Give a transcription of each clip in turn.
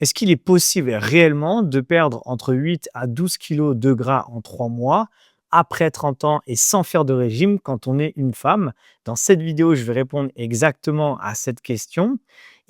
Est-ce qu'il est possible réellement de perdre entre 8 à 12 kilos de gras en 3 mois après 30 ans et sans faire de régime quand on est une femme? Dans cette vidéo, je vais répondre exactement à cette question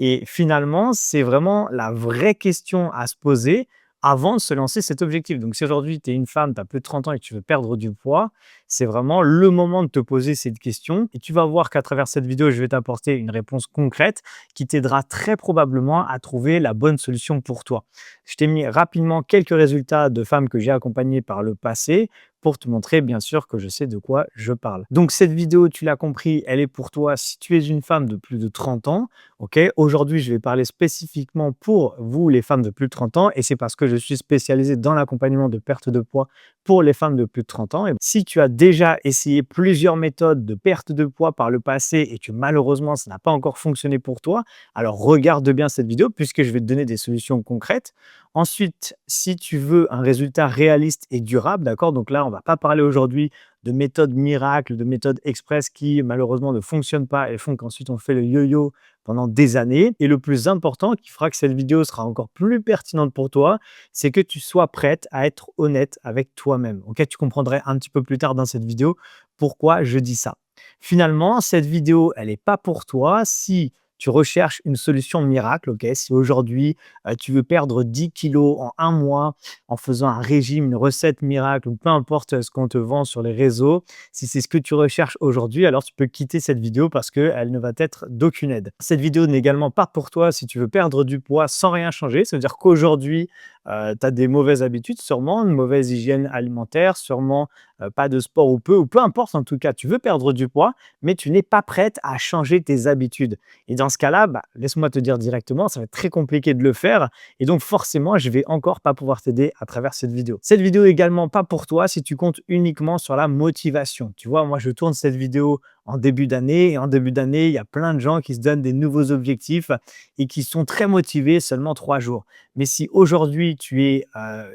et finalement, c'est vraiment la vraie question à se poser avant de se lancer cet objectif. Donc si aujourd'hui tu es une femme, tu as plus de 30 ans et que tu veux perdre du poids, c'est vraiment le moment de te poser cette question et tu vas voir qu'à travers cette vidéo, je vais t'apporter une réponse concrète qui t'aidera très probablement à trouver la bonne solution pour toi. Je t'ai mis rapidement quelques résultats de femmes que j'ai accompagnées par le passé pour te montrer bien sûr que je sais de quoi je parle. Donc cette vidéo, tu l'as compris, elle est pour toi si tu es une femme de plus de 30 ans. Ok, aujourd'hui, je vais parler spécifiquement pour vous, les femmes de plus de 30 ans, et c'est parce que je suis spécialisé dans l'accompagnement de perte de poids pour les femmes de plus de 30 ans. Et si tu as déjà essayé plusieurs méthodes de perte de poids par le passé et que malheureusement, ça n'a pas encore fonctionné pour toi, alors regarde bien cette vidéo puisque je vais te donner des solutions concrètes. Ensuite, si tu veux un résultat réaliste et durable, d'accord, donc là, on ne va pas parler aujourd'hui de méthodes miracles, de méthodes express qui malheureusement ne fonctionnent pas et font qu'ensuite on fait le yo-yo pendant des années. Et le plus important qui fera que cette vidéo sera encore plus pertinente pour toi, c'est que tu sois prête à être honnête avec toi-même. Ok, tu comprendrais un petit peu plus tard dans cette vidéo pourquoi je dis ça. Finalement, cette vidéo, elle n'est pas pour toi si tu recherches une solution miracle. Ok, si aujourd'hui tu veux perdre 10 kilos en un mois en faisant un régime, une recette miracle ou peu importe ce qu'on te vend sur les réseaux, si c'est ce que tu recherches aujourd'hui, alors tu peux quitter cette vidéo parce qu'elle ne va être d'aucune aide. Cette vidéo n'est également pas pour toi si tu veux perdre du poids sans rien changer. Ça veut dire qu'aujourd'hui, tu as des mauvaises habitudes, sûrement, une mauvaise hygiène alimentaire, sûrement pas de sport ou peu importe en tout cas, tu veux perdre du poids, mais tu n'es pas prête à changer tes habitudes. Et dans ce cas-là, laisse-moi te dire directement, ça va être très compliqué de le faire. Et donc forcément, je vais encore pas pouvoir t'aider à travers cette vidéo. Cette vidéo est également pas pour toi si tu comptes uniquement sur la motivation. Tu vois, moi, je tourne cette vidéo en début d'année et en début d'année, il y a plein de gens qui se donnent des nouveaux objectifs et qui sont très motivés seulement 3 jours. Mais si aujourd'hui, tu es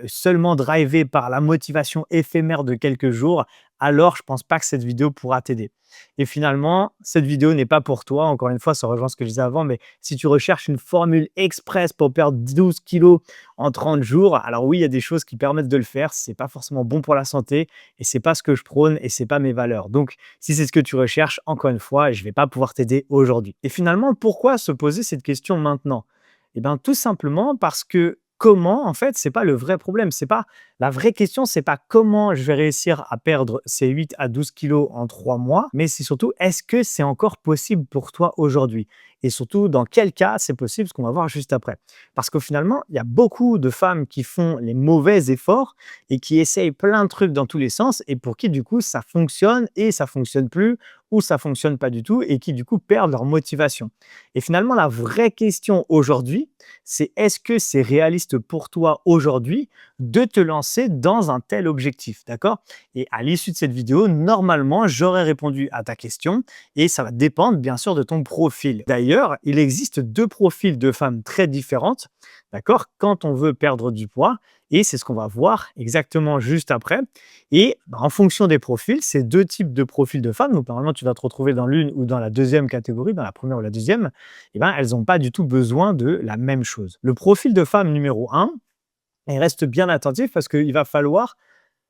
seulement drivé par la motivation éphémère de quelques jours, alors je pense pas que cette vidéo pourra t'aider. Et finalement, cette vidéo n'est pas pour toi. Encore une fois, ça rejoint ce que je disais avant, mais si tu recherches une formule express pour perdre 12 kilos en 30 jours, alors oui, il y a des choses qui permettent de le faire. C'est pas forcément bon pour la santé et c'est pas ce que je prône et c'est pas mes valeurs. Donc, si c'est ce que tu recherches, encore une fois, je vais pas pouvoir t'aider aujourd'hui. Et finalement, pourquoi se poser cette question maintenant? Eh bien, tout simplement parce que comment, en fait, c'est pas le vrai problème. C'est pas la vraie question, c'est pas comment je vais réussir à perdre ces 8 à 12 kilos en 3 mois, mais c'est surtout est-ce que c'est encore possible pour toi aujourd'hui? Et surtout, dans quel cas c'est possible, ce qu'on va voir juste après. Parce que finalement, il y a beaucoup de femmes qui font les mauvais efforts et qui essayent plein de trucs dans tous les sens et pour qui, du coup, ça fonctionne et ça fonctionne plus ou ça fonctionne pas du tout et qui, du coup, perdent leur motivation. Et finalement, la vraie question aujourd'hui, c'est est-ce que c'est réaliste pour toi aujourd'hui de te lancer dans un tel objectif, d'accord? Et à l'issue de cette vidéo, normalement, j'aurai répondu à ta question et ça va dépendre bien sûr de ton profil. D'ailleurs, il existe deux profils de femmes très différentes, d'accord? Quand on veut perdre du poids et c'est ce qu'on va voir exactement juste après. Et en fonction des profils, ces deux types de profils de femmes, donc normalement tu vas te retrouver dans l'une ou dans la deuxième catégorie, dans la première ou la deuxième, eh ben, elles n'ont pas du tout besoin de la même chose. Le profil de femme numéro un, et reste bien attentif parce qu'il va falloir,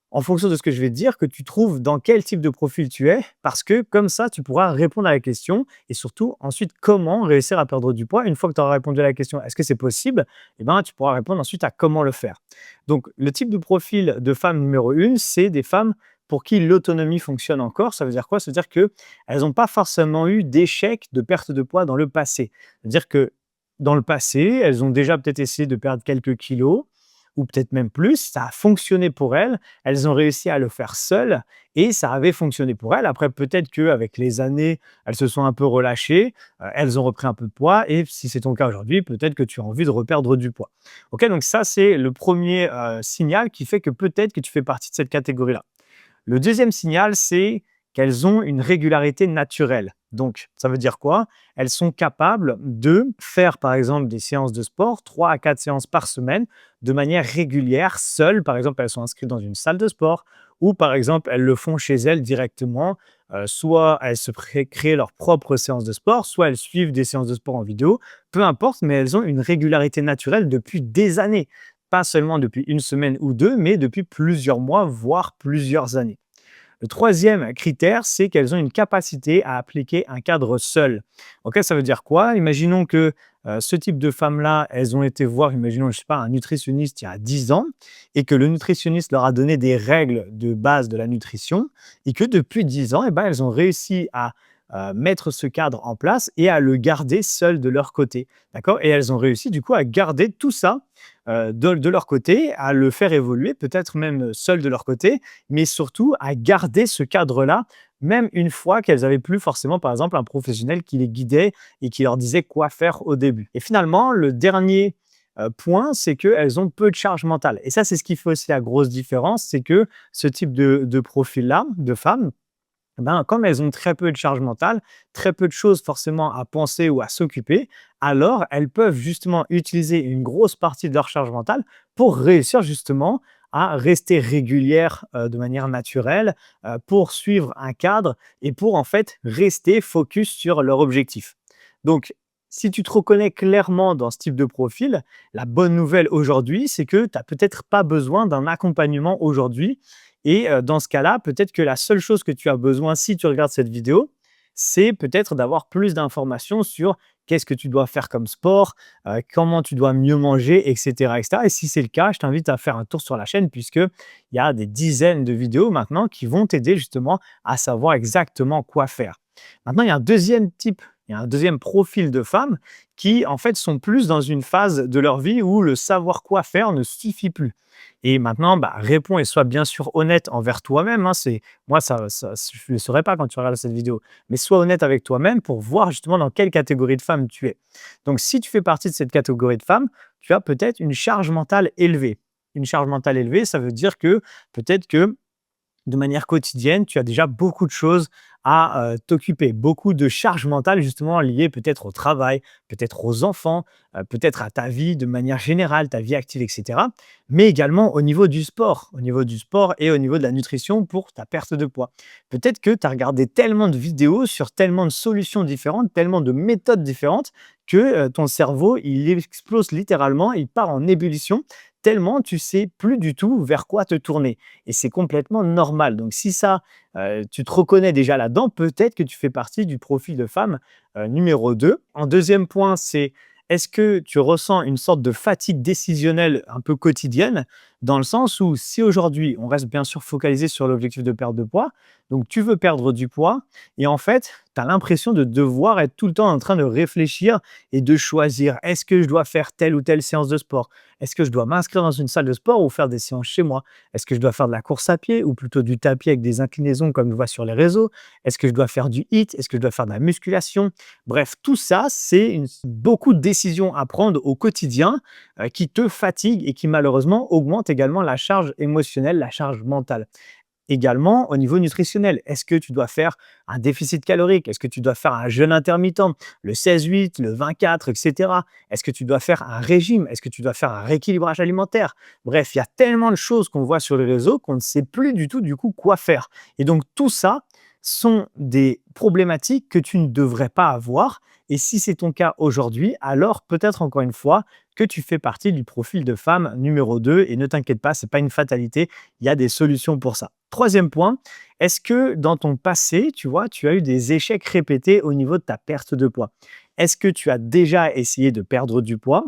en fonction de ce que je vais te dire, que tu trouves dans quel type de profil tu es, parce que comme ça, tu pourras répondre à la question et surtout ensuite comment réussir à perdre du poids. Une fois que tu auras répondu à la question, est-ce que c'est possible? Eh ben, tu pourras répondre ensuite à comment le faire. Donc, le type de profil de femme numéro une, c'est des femmes pour qui l'autonomie fonctionne encore. Ça veut dire quoi? Ça veut dire qu'elles n'ont pas forcément eu d'échec de perte de poids dans le passé. C'est-à-dire que dans le passé, elles ont déjà peut-être essayé de perdre quelques kilos, ou peut-être même plus, ça a fonctionné pour elles ont réussi à le faire seules et ça avait fonctionné pour elles. Après, peut-être qu'avec les années, elles se sont un peu relâchées, elles ont repris un peu de poids et si c'est ton cas aujourd'hui, peut-être que tu as envie de reperdre du poids. Ok, donc ça, c'est le premier signal qui fait que peut-être que tu fais partie de cette catégorie-là. Le deuxième signal, c'est qu'elles ont une régularité naturelle. Donc, ça veut dire quoi? Elles sont capables de faire, par exemple, des séances de sport, 3 à 4 séances par semaine, de manière régulière, seules. Par exemple, elles sont inscrites dans une salle de sport ou, par exemple, elles le font chez elles directement. Soit elles se créent leur propre séance de sport, soit elles suivent des séances de sport en vidéo. Peu importe, mais elles ont une régularité naturelle depuis des années. Pas seulement depuis une semaine ou deux, mais depuis plusieurs mois, voire plusieurs années. Le troisième critère, c'est qu'elles ont une capacité à appliquer un cadre seul. Ok, ça veut dire quoi? Imaginons que ce type de femmes-là, elles ont été voir, imaginons, je sais pas, un nutritionniste il y a 10 ans et que le nutritionniste leur a donné des règles de base de la nutrition et que depuis 10 ans, eh ben, elles ont réussi à mettre ce cadre en place et à le garder seul de leur côté. D'accord? Et elles ont réussi du coup à garder tout ça de leur côté, à le faire évoluer, peut-être même seul de leur côté, mais surtout à garder ce cadre-là, même une fois qu'elles n'avaient plus forcément, par exemple, un professionnel qui les guidait et qui leur disait quoi faire au début. Et finalement, le dernier point, c'est qu'elles ont peu de charge mentale. Et ça, c'est ce qui fait aussi la grosse différence, c'est que ce type de profil-là, de femmes, ben, comme elles ont très peu de charge mentale, très peu de choses forcément à penser ou à s'occuper, alors elles peuvent justement utiliser une grosse partie de leur charge mentale pour réussir justement à rester régulières de manière naturelle, pour suivre un cadre et pour en fait rester focus sur leur objectif. Donc, si tu te reconnais clairement dans ce type de profil, la bonne nouvelle aujourd'hui, c'est que tu n'as peut-être pas besoin d'un accompagnement aujourd'hui et dans ce cas-là, peut-être que la seule chose que tu as besoin, si tu regardes cette vidéo, c'est peut-être d'avoir plus d'informations sur qu'est-ce que tu dois faire comme sport, comment tu dois mieux manger, et cetera, et cetera. Et si c'est le cas, je t'invite à faire un tour sur la chaîne puisqu'il y a des dizaines de vidéos maintenant qui vont t'aider justement à savoir exactement quoi faire. Maintenant, il y a un deuxième profil de femmes qui, en fait, sont plus dans une phase de leur vie où le savoir quoi faire ne suffit plus. Et maintenant, bah, réponds et sois bien sûr honnête envers toi-même, hein. Moi, je ne le saurais pas quand tu regardes cette vidéo. Mais sois honnête avec toi-même pour voir justement dans quelle catégorie de femme tu es. Donc, si tu fais partie de cette catégorie de femmes, tu as peut-être une charge mentale élevée. Une charge mentale élevée, ça veut dire que peut-être que de manière quotidienne, tu as déjà beaucoup de choses à t'occuper, beaucoup de charges mentales justement liées peut-être au travail, peut-être aux enfants, peut-être à ta vie de manière générale, ta vie active, et cetera. Mais également au niveau du sport et au niveau de la nutrition pour ta perte de poids. Peut-être que tu as regardé tellement de vidéos sur tellement de solutions différentes, tellement de méthodes différentes que ton cerveau, il explose littéralement, il part en ébullition tellement tu sais plus du tout vers quoi te tourner et c'est complètement normal. Donc si ça, tu te reconnais déjà là-dedans, peut-être que tu fais partie du profil de femme, numéro 2. En deuxième point, c'est est-ce que tu ressens une sorte de fatigue décisionnelle un peu quotidienne? Dans le sens où si aujourd'hui, on reste bien sûr focalisé sur l'objectif de perte de poids, donc tu veux perdre du poids et en fait, tu as l'impression de devoir être tout le temps en train de réfléchir et de choisir: «Est-ce que je dois faire telle ou telle séance de sport? Est-ce que je dois m'inscrire dans une salle de sport ou faire des séances chez moi? Est-ce que je dois faire de la course à pied ou plutôt du tapis avec des inclinaisons comme je vois sur les réseaux? Est-ce que je dois faire du HIIT? Est-ce que je dois faire de la musculation?» Bref, tout ça, c'est beaucoup de décisions à prendre au quotidien qui te fatiguent et qui malheureusement augmentent également la charge émotionnelle, la charge mentale. Également, au niveau nutritionnel, est-ce que tu dois faire un déficit calorique? Est-ce que tu dois faire un jeûne intermittent, le 16-8, le 24, et cetera? Est-ce que tu dois faire un régime? Est-ce que tu dois faire un rééquilibrage alimentaire? Bref, il y a tellement de choses qu'on voit sur les réseaux qu'on ne sait plus du tout, du coup, quoi faire. Et donc tout ça sont des problématiques que tu ne devrais pas avoir et si c'est ton cas aujourd'hui, alors peut-être encore une fois que tu fais partie du profil de femme numéro 2 et ne t'inquiète pas, c'est pas une fatalité, il y a des solutions pour ça. Troisième point, est-ce que dans ton passé, tu vois, tu as eu des échecs répétés au niveau de ta perte de poids? Est-ce que tu as déjà essayé de perdre du poids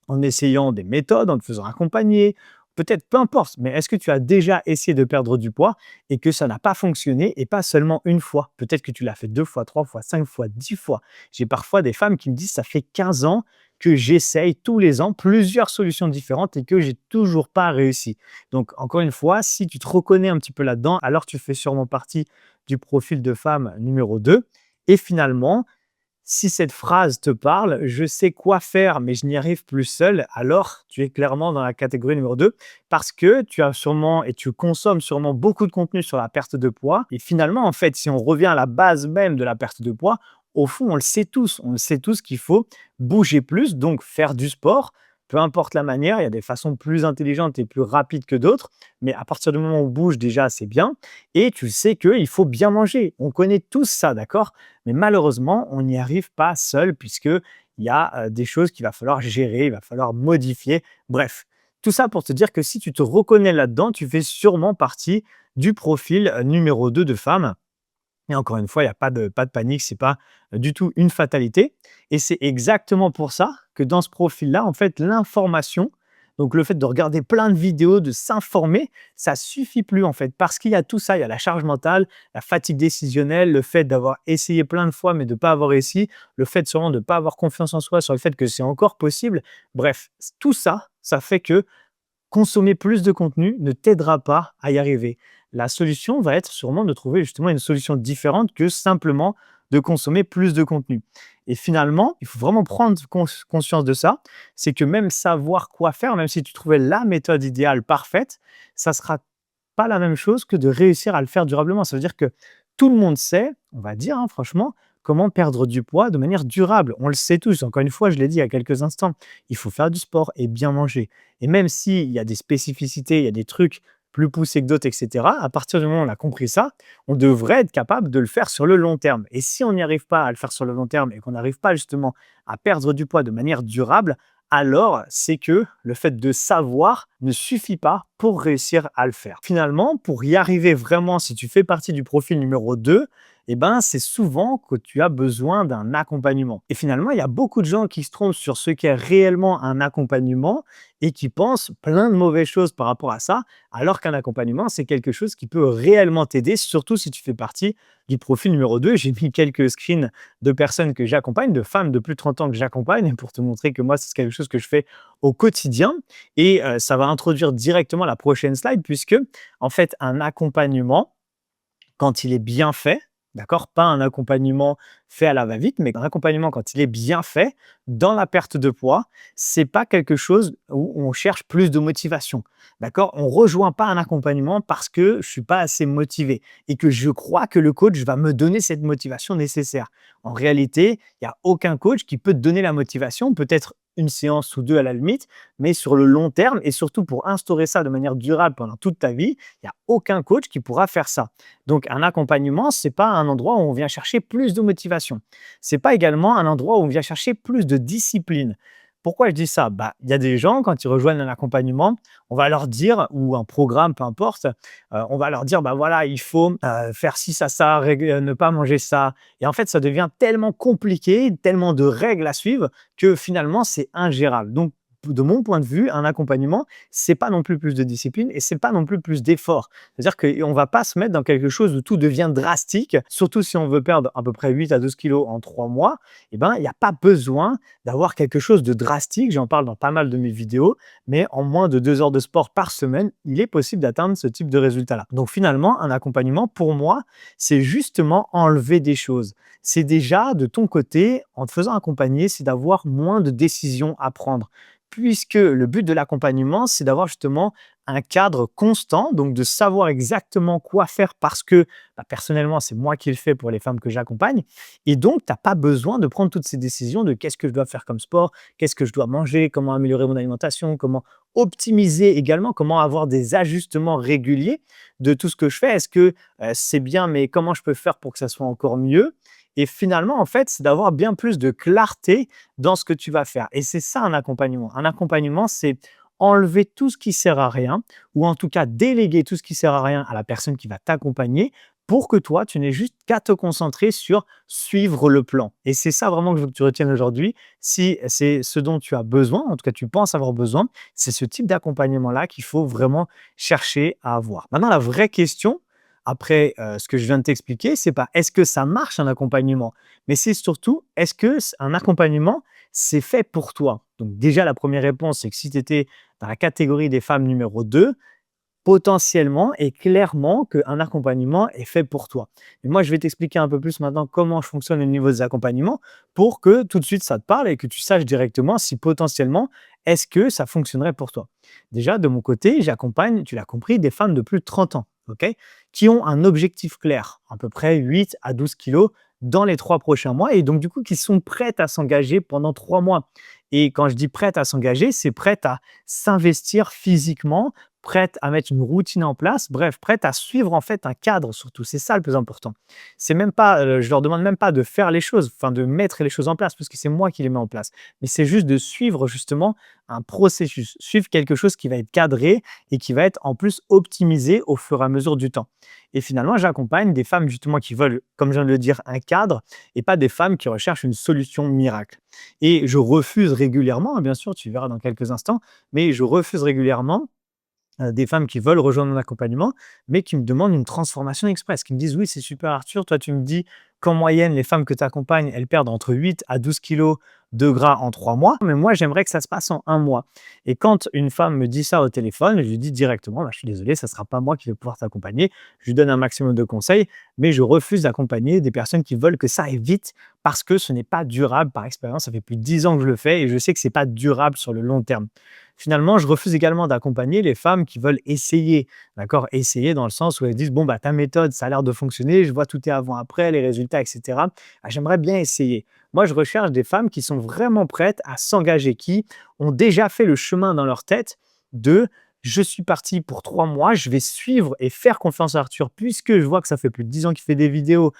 en essayant des méthodes, en te faisant accompagner, peut-être, peu importe, mais est-ce que tu as déjà essayé de perdre du poids et que ça n'a pas fonctionné et pas seulement une fois? Peut-être que tu l'as fait 2 fois, 3 fois, 5 fois, 10 fois. J'ai parfois des femmes qui me disent: «Ça fait 15 ans que j'essaye tous les ans plusieurs solutions différentes et que j'ai toujours pas réussi». Donc encore une fois, si tu te reconnais un petit peu là-dedans, alors tu fais sûrement partie du profil de femme numéro 2 et finalement, Si cette phrase te parle, je sais quoi faire, mais je n'y arrive plus seul, alors tu es clairement dans la catégorie numéro 2 parce que tu as sûrement et tu consommes sûrement beaucoup de contenu sur la perte de poids. Et finalement, en fait, si on revient à la base même de la perte de poids, au fond, on le sait tous qu'il faut bouger plus, donc faire du sport. Peu importe la manière, il y a des façons plus intelligentes et plus rapides que d'autres, mais à partir du moment où on bouge déjà, c'est bien. Et tu sais qu'il faut bien manger. On connaît tous ça, d'accord? Mais malheureusement, on n'y arrive pas seul puisqu'il y a des choses qu'il va falloir gérer, il va falloir modifier. Bref, tout ça pour te dire que si tu te reconnais là-dedans, tu fais sûrement partie du profil numéro 2 de femmes. Et encore une fois, il y a pas de panique, c'est pas du tout une fatalité. Et c'est exactement pour ça que dans ce profil-là, en fait, l'information, donc le fait de regarder plein de vidéos, de s'informer, ça suffit plus en fait. Parce qu'il y a tout ça, il y a la charge mentale, la fatigue décisionnelle, le fait d'avoir essayé plein de fois mais de ne pas avoir réussi, le fait sûrement de ne pas avoir confiance en soi sur le fait que c'est encore possible. Bref, tout ça, ça fait que consommer plus de contenu ne t'aidera pas à y arriver. La solution va être sûrement de trouver justement une solution différente que simplement de consommer plus de contenu. Et finalement, il faut vraiment prendre conscience de ça, c'est que même savoir quoi faire, même si tu trouvais la méthode idéale parfaite, ça sera pas la même chose que de réussir à le faire durablement. Ça veut dire que tout le monde sait, on va dire, hein, franchement, comment perdre du poids de manière durable. On le sait tous. Encore une fois, je l'ai dit il y a quelques instants, il faut faire du sport et bien manger. Et même s'il y a des spécificités, il y a des trucs plus poussés que d'autres, etc., à partir du moment où on a compris ça, on devrait être capable de le faire sur le long terme. Et si on n'y arrive pas à le faire sur le long terme et qu'on n'arrive pas justement à perdre du poids de manière durable, alors c'est que le fait de savoir ne suffit pas pour réussir à le faire. Finalement, pour y arriver vraiment, si tu fais partie du profil numéro 2, eh ben, c'est souvent que tu as besoin d'un accompagnement. Et finalement, il y a beaucoup de gens qui se trompent sur ce qu'est réellement un accompagnement et qui pensent plein de mauvaises choses par rapport à ça, alors qu'un accompagnement, c'est quelque chose qui peut réellement t'aider, surtout si tu fais partie du profil numéro 2. J'ai mis quelques screens de personnes que j'accompagne, de femmes de plus de 30 ans que j'accompagne, pour te montrer que moi, c'est quelque chose que je fais au quotidien. Et ça va introduire directement la prochaine slide, puisque en fait, un accompagnement, quand il est bien fait, d'accord? Pas un accompagnement fait à la va-vite, mais un accompagnement quand il est bien fait, dans la perte de poids, c'est pas quelque chose où on cherche plus de motivation, d'accord? On rejoint pas un accompagnement parce que je suis pas assez motivé et que je crois que le coach va me donner cette motivation nécessaire. En réalité, il y a aucun coach qui peut te donner la motivation, peut-être une séance ou 2 à la limite, mais sur le long terme et surtout pour instaurer ça de manière durable pendant toute ta vie, il y a aucun coach qui pourra faire ça. Donc un accompagnement, c'est pas un endroit où on vient chercher plus de motivation. C'est pas également un endroit où on vient chercher plus de discipline. Pourquoi je dis ça? Bah, il y a des gens, quand ils rejoignent un accompagnement, on va leur dire, ou un programme, peu importe, on va leur dire, bah voilà, il faut faire ci, ça, ne pas manger ça. Et en fait, ça devient tellement compliqué, tellement de règles à suivre que finalement, c'est ingérable. Donc, de mon point de vue, un accompagnement, c'est pas non plus plus de discipline et c'est pas non plus plus d'effort. C'est-à-dire qu'on va pas se mettre dans quelque chose où tout devient drastique, surtout si on veut perdre à peu près 8 à 12 kilos en 3 mois, eh ben, il n'y a pas besoin d'avoir quelque chose de drastique. J'en parle dans pas mal de mes vidéos, mais en moins de 2 heures de sport par semaine, il est possible d'atteindre ce type de résultat-là. Donc finalement, un accompagnement, pour moi, c'est justement enlever des choses. C'est déjà de ton côté, en te faisant accompagner, c'est d'avoir moins de décisions à prendre. Puisque le but de l'accompagnement, c'est d'avoir justement un cadre constant, donc de savoir exactement quoi faire parce que bah, personnellement, c'est moi qui le fais pour les femmes que j'accompagne. Et donc, tu n'as pas besoin de prendre toutes ces décisions de qu'est-ce que je dois faire comme sport, qu'est-ce que je dois manger, comment améliorer mon alimentation, comment optimiser également, comment avoir des ajustements réguliers de tout ce que je fais. Est-ce que c'est bien, mais comment je peux faire pour que ça soit encore mieux? Et finalement, en fait, c'est d'avoir bien plus de clarté dans ce que tu vas faire. Et c'est ça un accompagnement. Un accompagnement, c'est enlever tout ce qui sert à rien, ou en tout cas déléguer tout ce qui sert à rien à la personne qui va t'accompagner pour que toi, tu n'aies juste qu'à te concentrer sur suivre le plan. Et c'est ça vraiment que je veux que tu retiennes aujourd'hui. Si c'est ce dont tu as besoin, en tout cas tu penses avoir besoin, c'est ce type d'accompagnement-là qu'il faut vraiment chercher à avoir. Maintenant, la vraie question, après ce que je viens de t'expliquer, c'est pas est-ce que ça marche un accompagnement, mais c'est surtout est-ce que un accompagnement, c'est fait pour toi? Donc déjà, la première réponse, c'est que si tu étais dans la catégorie des femmes numéro 2, potentiellement et clairement qu'un accompagnement est fait pour toi. Et moi, je vais t'expliquer un peu plus maintenant comment je fonctionne au niveau des accompagnements pour que tout de suite ça te parle et que tu saches directement si potentiellement est-ce que ça fonctionnerait pour toi. Déjà, de mon côté, j'accompagne, tu l'as compris, des femmes de plus de 30 ans, ok, qui ont un objectif clair, à peu près 8 à 12 kilos dans les 3 prochains mois et donc du coup qui sont prêtes à s'engager pendant 3 mois. Et quand je dis prête à s'engager, c'est prête à s'investir physiquement, prête à mettre une routine en place, bref, prête à suivre en fait un cadre surtout. C'est ça le plus important. C'est même pas, je leur demande même pas de faire les choses, enfin de mettre les choses en place, parce que c'est moi qui les mets en place. Mais c'est juste de suivre justement un processus, suivre quelque chose qui va être cadré et qui va être en plus optimisé au fur et à mesure du temps. Et finalement, j'accompagne des femmes justement qui veulent, comme je viens de le dire, un cadre et pas des femmes qui recherchent une solution miracle. Et je refuse régulièrement, hein, bien sûr, tu verras dans quelques instants, mais je refuse régulièrement des femmes qui veulent rejoindre mon accompagnement, mais qui me demandent une transformation express, qui me disent: «Oui, c'est super Arthur, toi tu me dis qu'en moyenne, les femmes que tu accompagnes, elles perdent entre 8 à 12 kilos de gras en 3 mois, mais moi j'aimerais que ça se passe en 1 mois». Et quand une femme me dit ça au téléphone, je lui dis directement: «Bah, je suis désolé, ça ne sera pas moi qui vais pouvoir t'accompagner». Je lui donne un maximum de conseils, mais je refuse d'accompagner des personnes qui veulent que ça aille vite parce que ce n'est pas durable. Par expérience, ça fait plus de 10 ans que je le fais et je sais que c'est pas durable sur le long terme. Finalement, je refuse également d'accompagner les femmes qui veulent essayer, d'accord? Essayer dans le sens où elles disent: «Bon, bah, ta méthode, ça a l'air de fonctionner, je vois tout est avant-après, les résultats et cetera. Ah, j'aimerais bien essayer». Moi, je recherche des femmes qui sont vraiment prêtes à s'engager, qui ont déjà fait le chemin dans leur tête de: «Je suis parti pour 3 mois, je vais suivre et faire confiance à Arthur puisque je vois que ça fait plus de 10 ans qu'il fait des vidéos,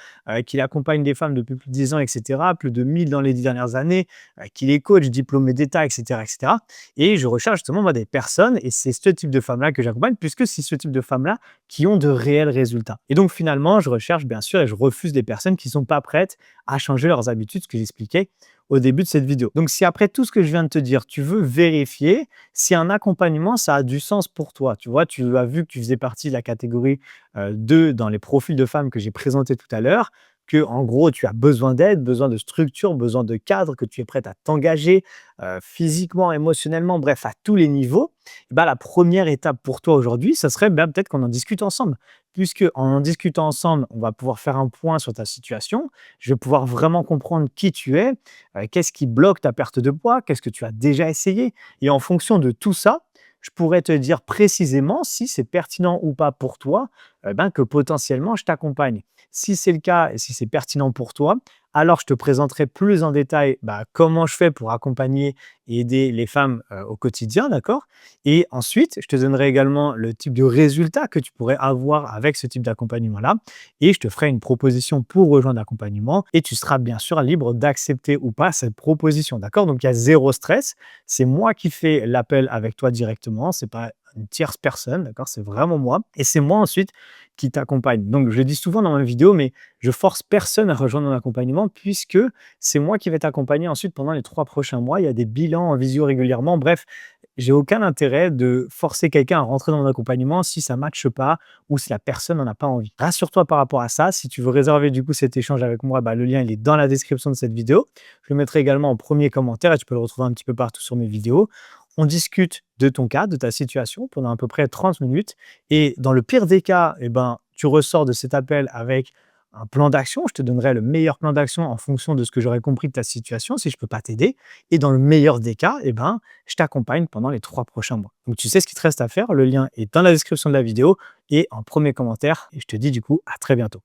qu'il accompagne des femmes depuis plus de 10 ans et cetera, plus de 1000 dans les 10 dernières années, qu'il est coach diplômé d'État et cetera et cetera». Et je recherche justement moi des personnes et c'est ce type de femmes-là que j'accompagne puisque c'est ce type de femmes-là qui ont de réels résultats. Et donc finalement, je recherche bien sûr et je refuse des personnes qui ne sont pas prêtes à changer leurs habitudes, ce que j'expliquais au début de cette vidéo. Donc si après tout ce que je viens de te dire, tu veux vérifier si un accompagnement, ça a du sens pour toi, tu vois, tu as vu que tu faisais partie de la catégorie 2 dans les profils de femmes que j'ai présentés tout à l'heure, que en gros, tu as besoin d'aide, besoin de structure, besoin de cadre, que tu es prête à t'engager physiquement, émotionnellement, bref, à tous les niveaux. Et bah, la première étape pour toi aujourd'hui, ça serait ben, peut-être qu'on en discute ensemble. Puisque en discutant ensemble, on va pouvoir faire un point sur ta situation. Je vais pouvoir vraiment comprendre qui tu es, qu'est-ce qui bloque ta perte de poids, qu'est-ce que tu as déjà essayé. Et en fonction de tout ça, je pourrais te dire précisément si c'est pertinent ou pas pour toi, ben, que potentiellement je t'accompagne. Si c'est le cas et si c'est pertinent pour toi, alors je te présenterai plus en détail bah, comment je fais pour accompagner et aider les femmes au quotidien, d'accord? Et ensuite, je te donnerai également le type de résultat que tu pourrais avoir avec ce type d'accompagnement-là. Et je te ferai une proposition pour rejoindre l'accompagnement et tu seras bien sûr libre d'accepter ou pas cette proposition, d'accord? Donc il y a zéro stress. C'est moi qui fais l'appel avec toi directement. C'est pas une tierce personne, d'accord? C'est vraiment moi. Et c'est moi ensuite qui t'accompagne. Donc, je le dis souvent dans ma vidéo, mais je force personne à rejoindre mon accompagnement puisque c'est moi qui vais t'accompagner ensuite pendant les 3 prochains mois. Il y a des bilans en visio régulièrement. Bref, j'ai aucun intérêt de forcer quelqu'un à rentrer dans mon accompagnement si ça ne matche pas ou si la personne n'en a pas envie. Rassure-toi par rapport à ça. Si tu veux réserver du coup cet échange avec moi, bah, le lien il est dans la description de cette vidéo. Je le mettrai également en premier commentaire et tu peux le retrouver un petit peu partout sur mes vidéos. On discute de ton cas, de ta situation pendant à peu près 30 minutes. Et dans le pire des cas, eh ben, tu ressors de cet appel avec un plan d'action. Je te donnerai le meilleur plan d'action en fonction de ce que j'aurais compris de ta situation, si je ne peux pas t'aider. Et dans le meilleur des cas, eh ben, je t'accompagne pendant les 3 prochains mois. Donc, tu sais ce qu'il te reste à faire. Le lien est dans la description de la vidéo et en premier commentaire. Et je te dis du coup à très bientôt.